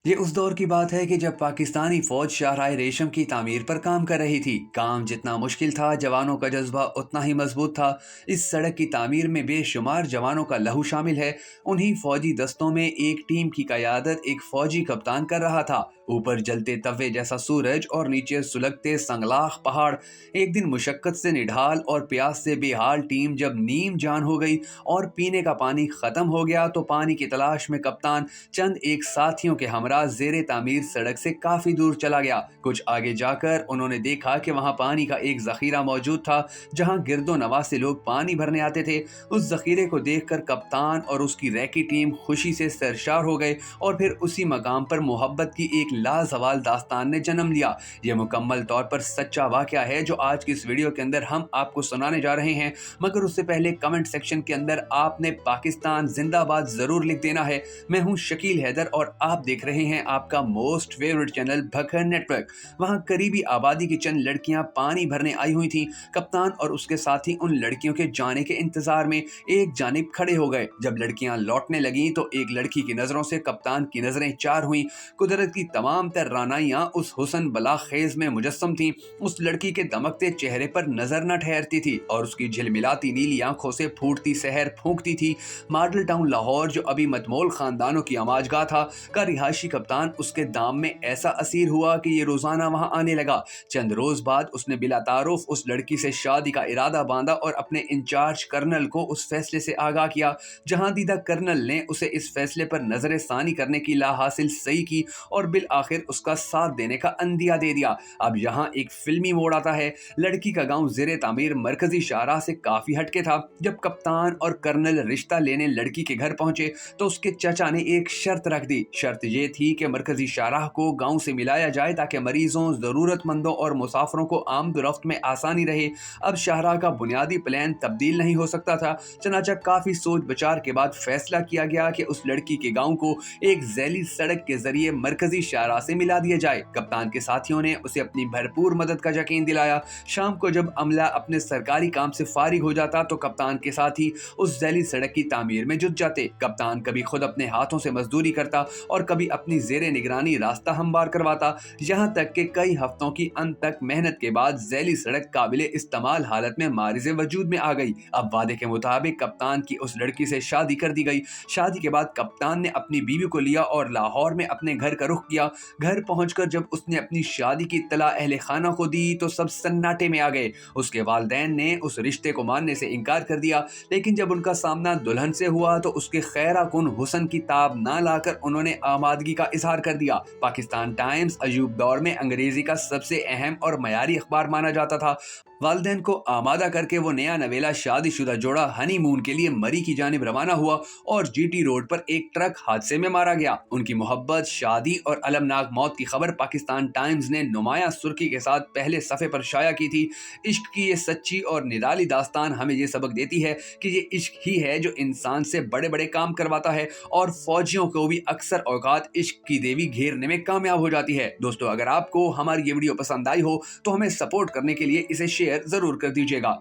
ये उस दौर की बात है कि जब पाकिस्तानी फौज शाहराह रेशम की तामीर पर काम कर रही थी। काम जितना मुश्किल था, जवानों का जज्बा उतना ही मजबूत था। इस सड़क की तामीर में बेशुमार जवानों का लहू शामिल है। उन्हीं फौजी दस्तों में एक टीम की क़यादत एक फौजी कप्तान कर रहा था। ऊपर जलते तवे जैसा सूरज और नीचे सुलगते संगलाख पहाड़। एक दिन मुशक्कत से निढाल और प्यास से बेहाल टीम जब नीम जान हो गई और पीने का पानी खत्म हो गया, तो पानी की तलाश में कप्तान चंद एक साथियों के हमरा जेरे तामीर सड़क से काफी दूर चला गया। कुछ आगे जाकर उन्होंने देखा कि वहां पानी का एक जखीरा मौजूद था, जहां गिरदो नवा से लोग पानी भरने आते थे। उस जखीरे को देखकर कप्तान और उसकी रैकी टीम खुशी से सरशार हो गए और फिर उसी मकाम पर मोहब्बत की एक लाजवाल दास्तान ने जन्म लिया। यह मुकम्मल तौर पर सच्चा वाकया है जो आज की इस वीडियो के अंदर हम आपको सुनाने जा रहे हैं। मगर उससे पहले कमेंट सेक्शन के अंदर आपने पाकिस्तान जिंदाबाद जरूर लिख देना है। मैं हूं शकील हैदर और आप देख रहे हैं आपका most favourite channel Bhakkar network. वहां करीबी आबादी की चंद लड़कियां पानी भरने आई हुई थीं। कप्तान और उसके साथी उन लड़कियों के जाने के इंतजार में एक जानिब खड़े हो गए। जब लड़कियां लौटने लगीं तो एक लड़की की नजरों से कप्तान की नजरें चार हुईं। कुदरत की तमाम तर रानाइयां उस हुस्न बला खेज में मुजस्सम थीं। उस लड़की के दमकते चेहरे पर नजर न ठहरती थी और उसकी झिलमिलाती नीली आंखों से फूटती सहर फूंकती थी। मॉडल टाउन लाहौर, जो अभी मतमोल खानदानों की आमाजगाह था, का रिहायशी कप्तान उसके दाम में ऐसा असीर हुआ कि ये रोजाना वहां आने लगा। चंद रोज बाद उसने बिला तारुफ उस लड़की से शादी का इरादा बांधा और अपने इंचार्ज कर्नल को उस फैसले से आगाह किया। जहां दीदा कर्नल ने उसे इस फैसले पर नजर सानी करने की ला हासिल सही की और बिल आखिर उसका साथ देने का अंदिया दे दिया। अब यहाँ एक फिल्मी मोड़ आता है। लड़की का गांव जेरे तामीर मरकजी शाहराह से काफी हटके था। जब कप्तान और कर्नल रिश्ता लेने लड़की के घर पहुंचे तो उसके चचा ने एक शर्त रख दी। शर्त ये थी कि मरकजी शाहराह को गांव से मिलाया जाए ताकि मरीजों, जरूरतमंदों और मुसाफिरों को आमदोरफ्त में आसानी रहे। अब शाहराह का बुनियादी प्लान तब्दील नहीं हो सकता था। चनाचा काफी सोच विचार के बाद फैसला किया गया कि उस लड़की के गांव को एक जैली सड़क के जरिए मरकजी शाहराह से मिला दिया जाए। कप्तान के साथियों ने उसे अपनी भरपूर मदद का यकीन दिलाया। शाम को जब अमला अपने सरकारी काम से फारिग हो जाता तो कप्तान के साथी उस जैली सड़क की तामीर में जुट जाते। कप्तान कभी खुद अपने हाथों से मजदूरी करता और कभी अपनी जेरे निगरानी रास्ता हमवार करवाता। यहाँ तक कि कई हफ्तों की अनथक मेहनत के बाद जैली सड़क काबिले इस्तेमाल हालत में मारिज़े वजूद में आ गई। अब वादे के मुताबिक कप्तान की उस लड़की से शादी कर दी गई। शादी के बाद कप्तान ने अपनी बीवी को लिया और लाहौर में अपने घर का रुख किया। घर पहुंचकर जब उसने अपनी शादी की इत्तला अहले खाना को दी तो सब सन्नाटे में आ गए। उसके वालिदैन ने उस रिश्ते को मानने से इनकार कर दिया, लेकिन जब उनका सामना दुल्हन से हुआ तो उसके खैरा कुन हुस्न की ताब ना लाकर उन्होंने आमादगी का इजहार कर दिया। पाकिस्तान टाइम्स अयूब दौर में अंग्रेजी का सबसे अहम और मयारी अखबार माना जाता था। वालिदैन को आमादा करके वो नया नवेला शादीशुदा जोड़ा हनीमून के लिए मरी की जानिब रवाना हुआ और जीटी रोड पर एक ट्रक हादसे में मारा गया। उनकी मोहब्बत, शादी और अलमनाक मौत की खबर पाकिस्तान टाइम्स ने नुमाया सुर्खी के साथ पहले सफ़े पर शाया की थी। इश्क की ये सच्ची और निराली दास्तान हमें ये सबक देती है कि ये इश्क ही है जो इंसान से बड़े बड़े काम करवाता है और फौजियों को भी अक्सर औकात इश्क की देवी घेरने में कामयाब हो जाती है। दोस्तों, अगर आपको हमारी ये वीडियो पसंद आई हो तो हमें सपोर्ट करने के लिए इसे शेयर जरूर कर दीजिएगा।